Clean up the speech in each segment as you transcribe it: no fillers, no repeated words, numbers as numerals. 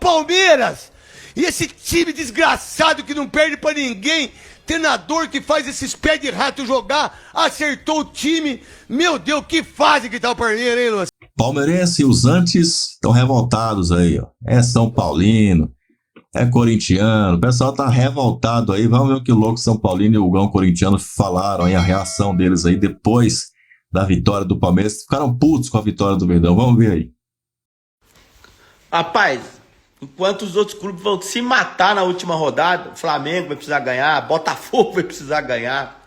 Palmeiras. E esse time desgraçado que não perde pra ninguém, treinador que faz esses pés de rato jogar, acertou o time. Meu Deus, que fase que tá o Palmeiras, hein, Lúcio? Palmeirense e os antes estão revoltados aí, ó. É São Paulino, é corintiano, o pessoal tá revoltado aí. Vamos ver o que o louco São Paulino e o Gão corintiano falaram aí, a reação deles aí depois da vitória do Palmeiras. Ficaram putos com a vitória do Verdão. Vamos ver aí. Rapaz, enquanto os outros clubes vão se matar na última rodada, o Flamengo vai precisar ganhar, Botafogo vai precisar ganhar,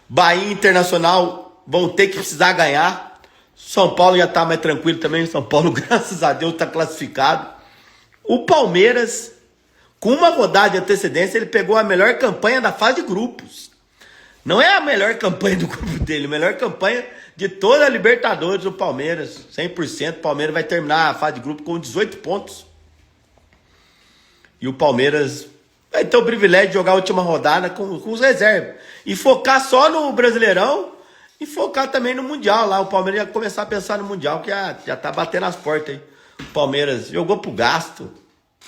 Bahia Internacional vão ter que precisar ganhar, São Paulo já tá mais tranquilo também, São Paulo, graças a Deus, tá classificado. O Palmeiras, com uma rodada de antecedência, ele pegou a melhor campanha da fase de grupos. Não é a melhor campanha do grupo dele, a melhor campanha de toda a Libertadores do Palmeiras, 100%. O Palmeiras vai terminar a fase de grupo com 18 pontos. E o Palmeiras vai ter o privilégio de jogar a última rodada com os reservas. E focar só no Brasileirão e focar também no Mundial lá. O Palmeiras ia começar a pensar no Mundial, que já tá batendo as portas aí. O Palmeiras jogou pro gasto.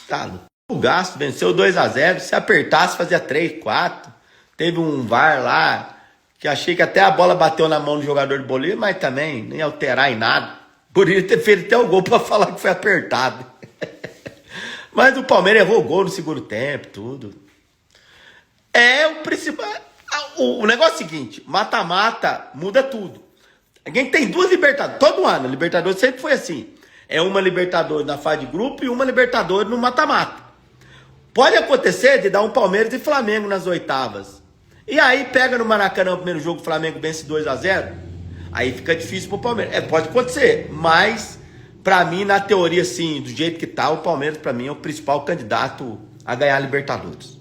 Tá, o gasto, venceu 2-0. Se apertasse, fazia 3-4. Teve um VAR lá, que achei que até a bola bateu na mão do jogador do Bolívar, mas também nem alterar em nada. Poderia ter feito até o gol pra falar que foi apertado. Mas o Palmeiras errou o gol no segundo tempo, tudo. É o principal. O negócio é o seguinte: mata-mata muda tudo. A gente tem duas Libertadores. Todo ano, a Libertadores sempre foi assim. É uma Libertadores na fase de grupo e uma Libertadores no mata-mata. Pode acontecer de dar um Palmeiras e Flamengo nas oitavas. E aí pega no Maracanã o primeiro jogo, o Flamengo vence 2-0. Aí fica difícil pro Palmeiras. Pode acontecer, mas pra mim, na teoria, sim, do jeito que tá, o Palmeiras pra mim é o principal candidato a ganhar a Libertadores.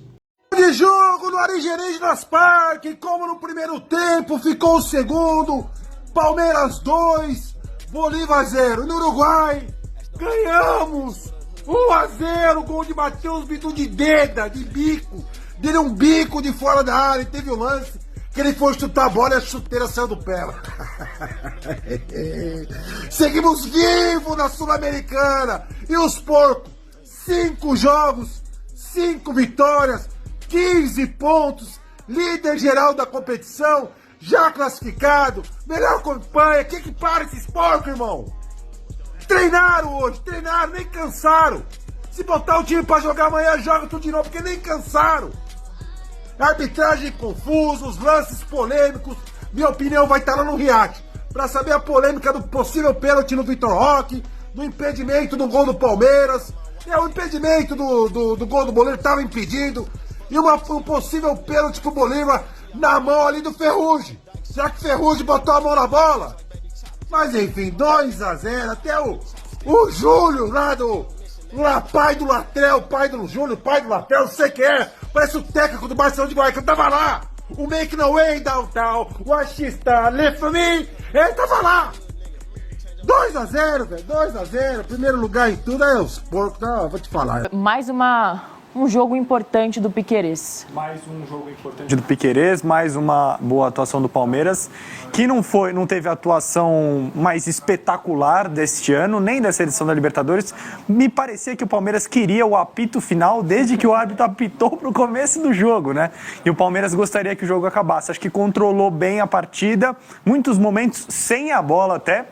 De jogo no Arigenes Parque, como no primeiro tempo ficou o segundo, Palmeiras 2, Bolívar 0. No Uruguai, ganhamos 1-0, gol de Matheus Bidu de deda, de bico, deu um bico de fora da área, e teve um lance que ele foi chutar a bola e a chuteira saiu do pé. Seguimos vivos na Sul-Americana, e os porcos, 5 jogos, 5 vitórias, 15 pontos, líder geral da competição, já classificado, melhor campanha. Que para esses porcos, irmão? Treinaram hoje, nem cansaram. Se botar o time pra jogar amanhã, joga tudo de novo, porque nem cansaram. Arbitragem confusa, os lances polêmicos. Minha opinião vai estar lá no React, pra saber a polêmica do possível pênalti no Vitor Roque, do impedimento do gol do Palmeiras. O impedimento do gol do Bolívar estava impedido. E um possível pênalti pro Bolívar na mão ali do Ferrugem. Será que Ferrugem botou a mão na bola? Mas enfim, 2-0. Até o Júlio lá pai do Latrell, pai do Júlio, pai do Latrell, não sei quem é. Parece o técnico do Barcelona de Guayaquil, tava lá. O Make No Way Downtown, o Axista, Left Me, ele tava lá. 2-0, velho, 2-0. Primeiro lugar em tudo, aí os porcos, não, vou te falar. Mais um jogo importante do Piquerez. Mais um jogo importante do Piquerez, mais uma boa atuação do Palmeiras, que não teve a atuação mais espetacular deste ano, nem dessa edição da Libertadores. Me parecia que o Palmeiras queria o apito final desde que o árbitro apitou para o começo do jogo, né? E o Palmeiras gostaria que o jogo acabasse. Acho que controlou bem a partida, muitos momentos sem a bola até.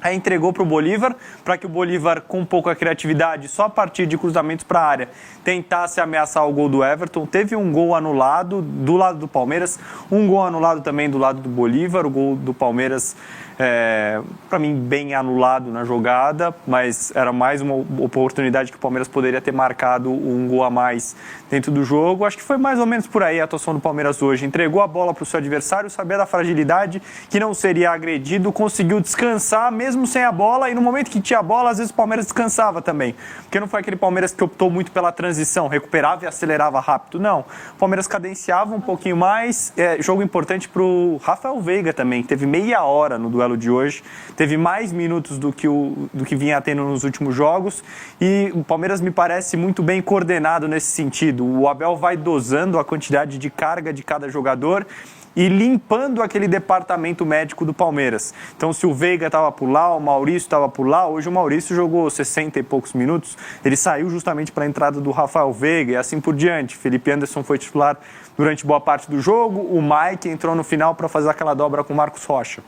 Aí entregou para o Bolívar, para que o Bolívar, com pouca criatividade, só a partir de cruzamentos para a área, tentasse ameaçar o gol do Everton. Teve um gol anulado do lado do Palmeiras, um gol anulado também do lado do Bolívar. O gol do Palmeiras, para mim, bem anulado na jogada, mas era mais uma oportunidade que o Palmeiras poderia ter marcado um gol a mais dentro do jogo. Acho que foi mais ou menos por aí a atuação do Palmeiras hoje. Entregou a bola para o seu adversário, sabia da fragilidade, que não seria agredido, conseguiu descansar mesmo sem a bola, e no momento que tinha a bola, às vezes o Palmeiras descansava também, porque não foi aquele Palmeiras que optou muito pela transição, recuperava e acelerava rápido, não. O Palmeiras cadenciava um pouquinho mais. Jogo importante para o Rafael Veiga também, teve meia hora no duelo de hoje, teve mais minutos do que vinha tendo nos últimos jogos, e o Palmeiras me parece muito bem coordenado nesse sentido. O Abel vai dosando a quantidade de carga de cada jogador, e limpando aquele departamento médico do Palmeiras. Então, se o Veiga estava por lá, o Maurício estava por lá, hoje o Maurício jogou 60 e poucos minutos, ele saiu justamente para a entrada do Rafael Veiga e assim por diante. Felipe Anderson foi titular durante boa parte do jogo, o Mike entrou no final para fazer aquela dobra com o Marcos Rocha.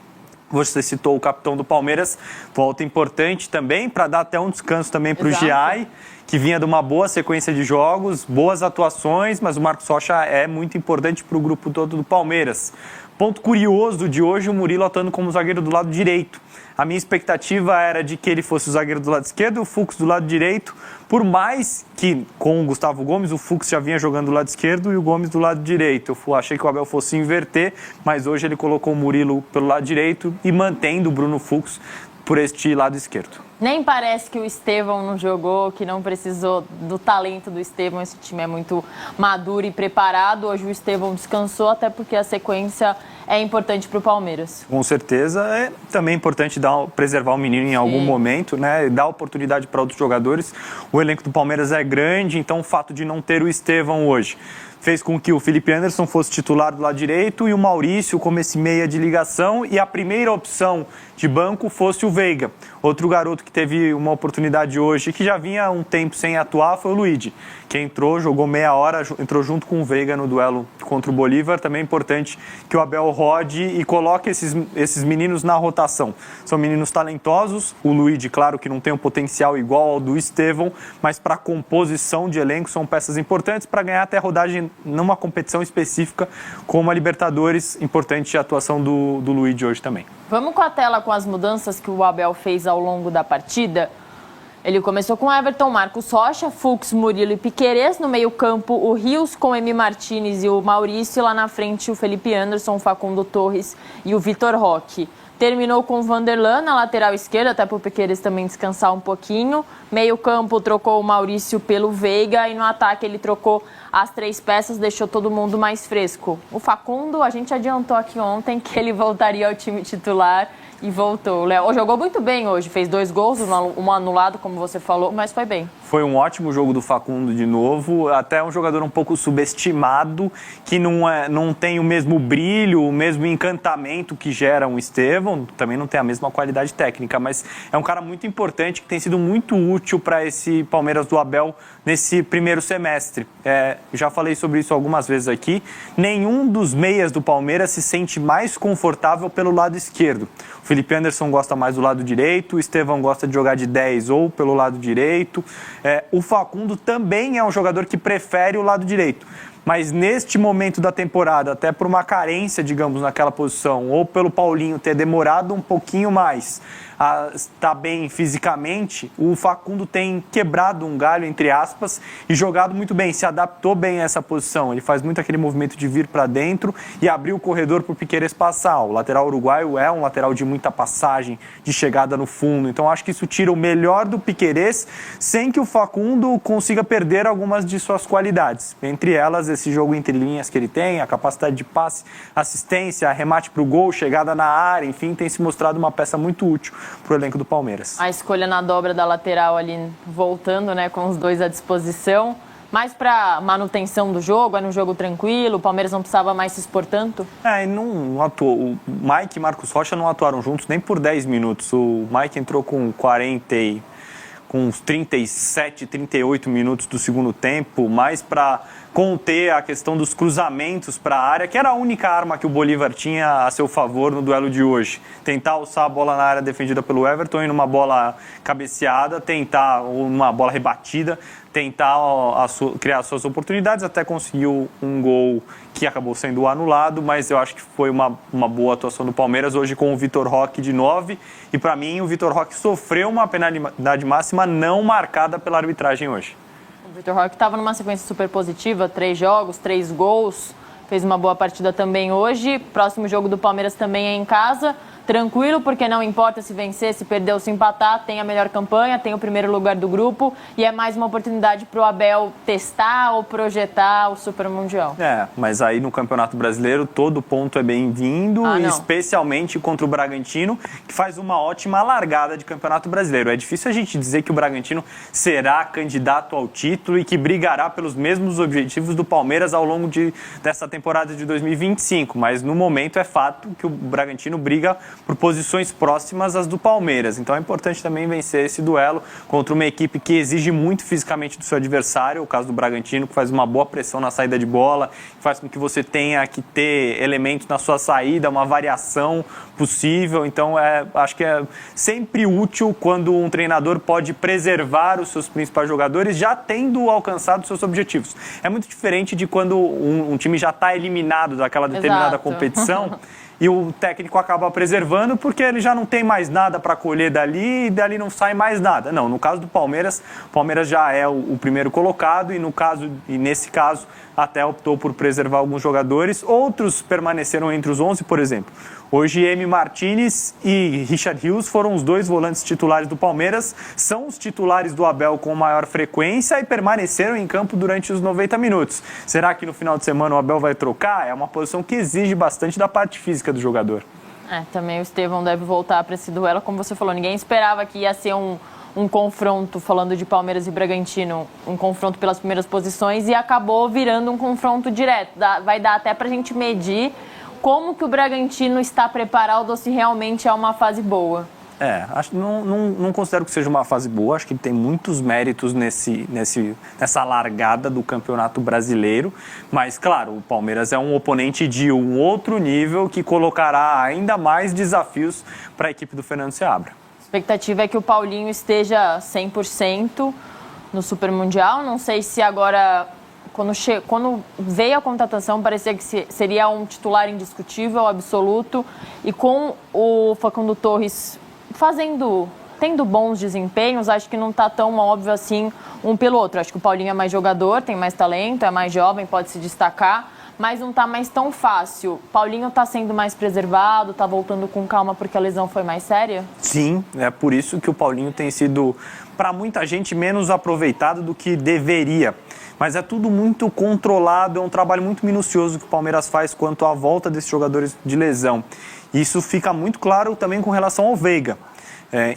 Você citou o capitão do Palmeiras, volta importante também, para dar até um descanso também para o Giai, que vinha de uma boa sequência de jogos, boas atuações, mas o Marcos Rocha é muito importante para o grupo todo do Palmeiras. Ponto curioso de hoje, o Murilo atuando como zagueiro do lado direito. A minha expectativa era de que ele fosse o zagueiro do lado esquerdo e o Fux do lado direito, por mais que com o Gustavo Gomes o Fux já vinha jogando do lado esquerdo e o Gomes do lado direito. Eu achei que o Abel fosse inverter, mas hoje ele colocou o Murilo pelo lado direito e mantendo o Bruno Fux por este lado esquerdo. Nem parece que o Estevão não jogou, que não precisou do talento do Estevão. Esse time é muito maduro e preparado. Hoje o Estevão descansou, até porque a sequência é importante para o Palmeiras. Com certeza. É também importante preservar o menino em algum momento, né? Dar oportunidade para outros jogadores. O elenco do Palmeiras é grande, então o fato de não ter o Estevão hoje fez com que o Felipe Anderson fosse titular do lado direito e o Maurício como esse meia de ligação, e a primeira opção de banco fosse o Veiga. Outro garoto que teve uma oportunidade hoje, que já vinha um tempo sem atuar, foi o Luigi, que entrou, jogou meia hora, entrou junto com o Veiga no duelo contra o Bolívar. Também é importante que o Abel rode e coloque esses meninos na rotação. São meninos talentosos, o Luigi, claro que não tem um potencial igual ao do Estevão, mas para a composição de elenco são peças importantes para ganhar até rodagem numa competição específica como a Libertadores. Importante a atuação do Luigi hoje também. Vamos com a tela com as mudanças que o Abel fez ao longo da partida. Ele começou com Everton, Marcos Rocha, Fux, Murilo e Piquerez. No meio-campo, o Rios com Emi Martínez e o Maurício. E lá na frente, o Felipe Anderson, o Facundo Torres e o Vitor Roque. Terminou com o Vanderlan na lateral esquerda, até para o Piquerez também descansar um pouquinho. Meio-campo trocou o Maurício pelo Veiga e no ataque ele trocou as 3 peças, deixou todo mundo mais fresco. O Facundo, a gente adiantou aqui ontem que ele voltaria ao time titular e voltou. O Léo jogou muito bem hoje, fez 2 gols, um anulado, como você falou, mas foi bem. Foi um ótimo jogo do Facundo de novo, até um jogador um pouco subestimado, que não tem o mesmo brilho, o mesmo encantamento que gera um Estevão, também não tem a mesma qualidade técnica, mas é um cara muito importante, que tem sido muito útil para esse Palmeiras do Abel nesse primeiro semestre. Já falei sobre isso algumas vezes aqui, nenhum dos meias do Palmeiras se sente mais confortável pelo lado esquerdo. O Felipe Anderson gosta mais do lado direito, o Estevão gosta de jogar de 10 ou pelo lado direito. O Facundo também é um jogador que prefere o lado direito. Mas neste momento da temporada, até por uma carência, digamos, naquela posição, ou pelo Paulinho ter demorado um pouquinho mais a estar bem fisicamente, o Facundo tem quebrado um galho, entre aspas, e jogado muito bem, se adaptou bem a essa posição. Ele faz muito aquele movimento de vir para dentro e abrir o corredor para o Piquerez passar. O lateral uruguaio é um lateral de muita passagem, de chegada no fundo. Então acho que isso tira o melhor do Piquerez, sem que o Facundo consiga perder algumas de suas qualidades. Entre elas, esse jogo entre linhas que ele tem, a capacidade de passe, assistência, remate para o gol, chegada na área, enfim, tem se mostrado uma peça muito útil para o elenco do Palmeiras. A escolha na dobra da lateral ali, voltando, né, com os 2 à disposição. Mais para manutenção do jogo, é um jogo tranquilo, o Palmeiras não precisava mais se expor tanto? Não atuou. O Mike e Marcos Rocha não atuaram juntos nem por 10 minutos. O Mike entrou com uns 37, 38 minutos do segundo tempo, mais para conter a questão dos cruzamentos para a área, que era a única arma que o Bolívar tinha a seu favor no duelo de hoje. Tentar alçar a bola na área defendida pelo Everton e numa bola cabeceada, tentar uma bola rebatida, tentar criar suas oportunidades, até conseguiu um gol que acabou sendo anulado, mas eu acho que foi uma boa atuação do Palmeiras hoje com o Vitor Roque de 9, e para mim o Vitor Roque sofreu uma penalidade máxima não marcada pela arbitragem hoje. O Vitor Roque estava numa sequência super positiva, 3 jogos, 3 gols, fez uma boa partida também hoje. Próximo jogo do Palmeiras também é em casa. tranquilo, porque não importa se vencer, se perder ou se empatar, tem a melhor campanha, tem o primeiro lugar do grupo e é mais uma oportunidade para o Abel testar ou projetar o Super Mundial. Mas aí no Campeonato Brasileiro todo ponto é bem-vindo, especialmente contra o Bragantino, que faz uma ótima largada de Campeonato Brasileiro. É difícil a gente dizer que o Bragantino será candidato ao título e que brigará pelos mesmos objetivos do Palmeiras ao longo dessa temporada de 2025, mas no momento é fato que o Bragantino briga por posições próximas às do Palmeiras. Então é importante também vencer esse duelo contra uma equipe que exige muito fisicamente do seu adversário, o caso do Bragantino, que faz uma boa pressão na saída de bola, que faz com que você tenha que ter elementos na sua saída, uma variação possível. Então acho que é sempre útil quando um treinador pode preservar os seus principais jogadores já tendo alcançado seus objetivos. É muito diferente de quando um time já está eliminado daquela determinada competição e o técnico acaba preservando porque ele já não tem mais nada para colher dali e dali não sai mais nada. Não, no caso do Palmeiras, o Palmeiras já é o primeiro colocado e nesse caso até optou por preservar alguns jogadores. Outros permaneceram entre os 11, por exemplo. Hoje, Emi Martinez e Richard Rios foram os dois volantes titulares do Palmeiras, são os titulares do Abel com maior frequência e permaneceram em campo durante os 90 minutos. Será que no final de semana o Abel vai trocar? É uma posição que exige bastante da parte física do jogador. Também o Estevão deve voltar para esse duelo, como você falou. Ninguém esperava que ia ser um confronto, falando de Palmeiras e Bragantino, um confronto pelas primeiras posições e acabou virando um confronto direto. Vai dar até para a gente medir como que o Bragantino está preparado ou se realmente é uma fase boa. Não considero que seja uma fase boa, acho que ele tem muitos méritos nessa largada do Campeonato Brasileiro, mas claro, o Palmeiras é um oponente de um outro nível que colocará ainda mais desafios para a equipe do Fernando Seabra. A expectativa é que o Paulinho esteja 100% no Super Mundial, não sei se agora... Quando veio a contratação, parecia que seria um titular indiscutível, absoluto. E com o Facundo Torres tendo bons desempenhos, acho que não está tão óbvio assim um pelo outro. Acho que o Paulinho é mais jogador, tem mais talento, é mais jovem, pode se destacar, mas não está mais tão fácil. Paulinho está sendo mais preservado, está voltando com calma porque a lesão foi mais séria? Sim, é por isso que o Paulinho tem sido, para muita gente, menos aproveitado do que deveria. Mas é tudo muito controlado, é um trabalho muito minucioso que o Palmeiras faz quanto à volta desses jogadores de lesão. Isso fica muito claro também com relação ao Veiga.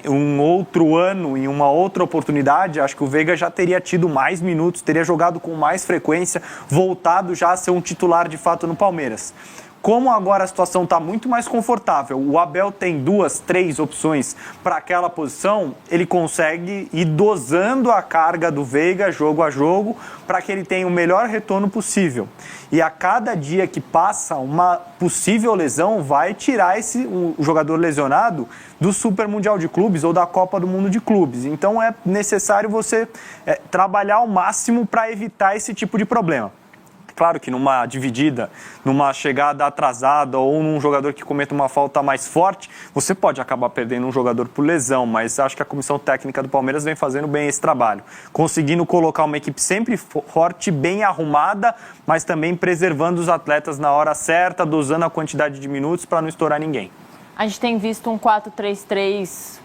Um outro ano, em uma outra oportunidade, acho que o Veiga já teria tido mais minutos, teria jogado com mais frequência, voltado já a ser um titular de fato no Palmeiras. Como agora a situação está muito mais confortável, o Abel tem 2, 3 opções para aquela posição, ele consegue ir dosando a carga do Veiga jogo a jogo para que ele tenha o melhor retorno possível. E a cada dia que passa, uma possível lesão vai tirar o jogador lesionado do Super Mundial de Clubes ou da Copa do Mundo de Clubes. Então é necessário você trabalhar ao máximo para evitar esse tipo de problema. Claro que numa dividida, numa chegada atrasada ou num jogador que cometa uma falta mais forte, você pode acabar perdendo um jogador por lesão, mas acho que a comissão técnica do Palmeiras vem fazendo bem esse trabalho, conseguindo colocar uma equipe sempre forte, bem arrumada, mas também preservando os atletas na hora certa, dosando a quantidade de minutos para não estourar ninguém. A gente tem visto um 4-3-3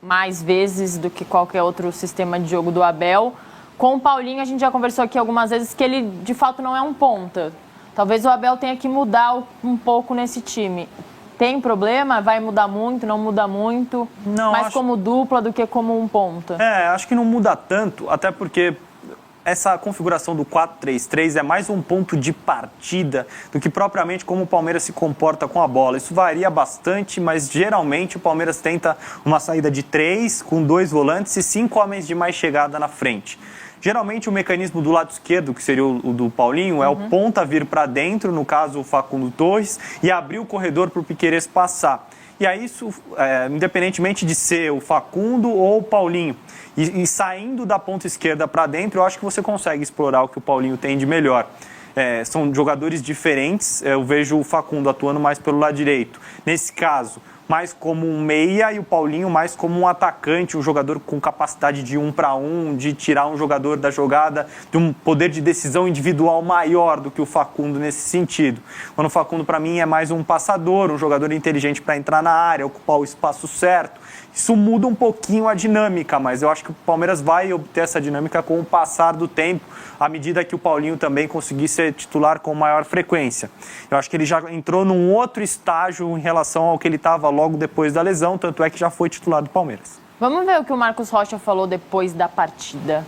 mais vezes do que qualquer outro sistema de jogo do Abel. Com o Paulinho, a gente já conversou aqui algumas vezes que ele, de fato, não é um ponta. Talvez o Abel tenha que mudar um pouco nesse time. Tem problema? Vai mudar muito? Não muda muito? Não, mais como dupla do que como um ponta? Acho que não muda tanto, até porque essa configuração do 4-3-3 é mais um ponto de partida do que propriamente como o Palmeiras se comporta com a bola. Isso varia bastante, mas geralmente o Palmeiras tenta uma saída de 3 com 2 volantes e 5 homens de mais chegada na frente. Geralmente o mecanismo do lado esquerdo, que seria o do Paulinho, é o ponta vir para dentro, no caso o Facundo Torres, e abrir o corredor para o Piquerez passar. E aí isso, independentemente de ser o Facundo ou o Paulinho, e saindo da ponta esquerda para dentro, eu acho que você consegue explorar o que o Paulinho tem de melhor. São jogadores diferentes, eu vejo o Facundo atuando mais pelo lado direito. Nesse caso, mais como um meia e o Paulinho mais como um atacante, um jogador com capacidade de 1 para 1, de tirar um jogador da jogada, de um poder de decisão individual maior do que o Facundo nesse sentido. Quando o Facundo, para mim, é mais um passador, um jogador inteligente para entrar na área, ocupar o espaço certo. Isso muda um pouquinho a dinâmica, mas eu acho que o Palmeiras vai obter essa dinâmica com o passar do tempo, à medida que o Paulinho também conseguir ser titular com maior frequência. Eu acho que ele já entrou num outro estágio em relação ao que ele estava logo depois da lesão, tanto é que já foi titular do Palmeiras. Vamos ver o que o Marcos Rocha falou depois da partida.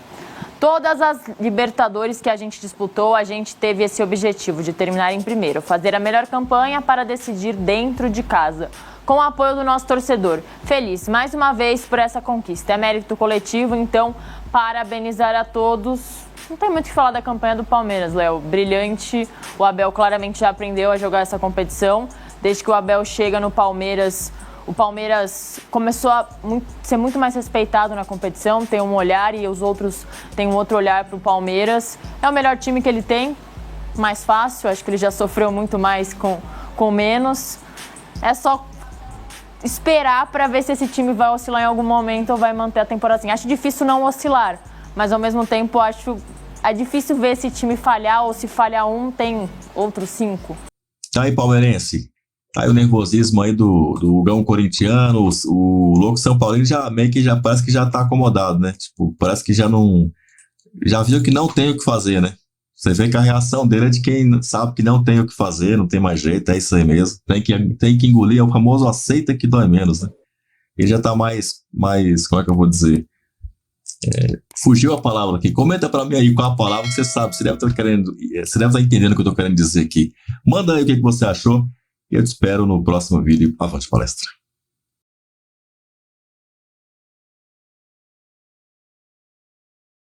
Todas as Libertadores que a gente disputou, a gente teve esse objetivo de terminar em primeiro, fazer a melhor campanha para decidir dentro de casa, com o apoio do nosso torcedor. Feliz, mais uma vez, por essa conquista. É mérito coletivo, então, parabenizar a todos. Não tem muito o que falar da campanha do Palmeiras, Léo. Brilhante. O Abel claramente já aprendeu a jogar essa competição. Desde que o Abel chega no Palmeiras, o Palmeiras começou a ser muito mais respeitado na competição, tem um olhar e os outros têm um outro olhar para o Palmeiras. É o melhor time que ele tem, mais fácil, acho que ele já sofreu muito mais com menos. É só esperar para ver se esse time vai oscilar em algum momento ou vai manter a temporada assim. Acho difícil não oscilar, mas ao mesmo tempo acho difícil ver esse time falhar, ou se falhar um, tem outros 5. Tá aí, palmeirense. Tá aí o nervosismo aí do Gão corintiano, o louco São Paulino já meio que já parece que já tá acomodado, né? Tipo, parece que já viu que não tem o que fazer, né? Você vê que a reação dele é de quem sabe que não tem o que fazer, não tem mais jeito, é isso aí mesmo. Tem que engolir, é o famoso aceita que dói menos, né? Ele já tá mais, como é que eu vou dizer? Fugiu a palavra aqui. Comenta pra mim aí qual a palavra que você sabe. Você deve estar entendendo o que eu tô querendo dizer aqui. Manda aí o que você achou e eu te espero no próximo vídeo. Avante palestra.